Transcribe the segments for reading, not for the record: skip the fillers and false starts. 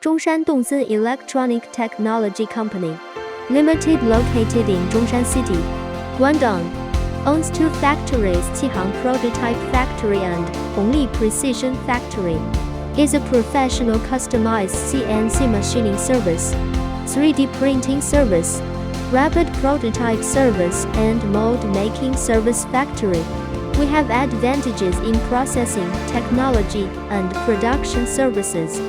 Zhongshan Dongzhen Electronic Technology Company Limited located in Zhongshan City, Guangdong. Owns 2 factories, Qihang Prototype Factory and Hongli Precision Factory. Is a professional customized CNC machining service, 3D printing service, rapid prototype service and mold making service factory. We have advantages in processing, technology, and production services.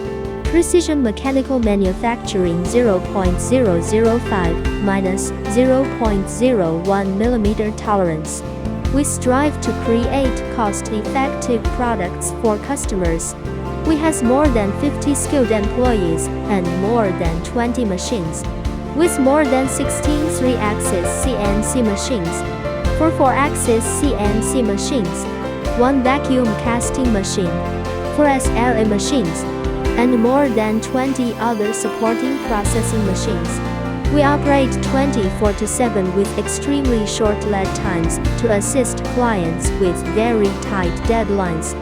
Precision mechanical manufacturing 0.005 minus 0.01 mm tolerance. We strive to create cost-effective products for customers. We have more than 50 skilled employees and more than 20 machines, with more than 16 3-axis CNC machines, 4 4-axis CNC machines, 1 vacuum casting machine, 4 SLA machines, and more than 20 other supporting processing machines. We operate 24/7 with extremely short lead times to assist clients with very tight deadlines.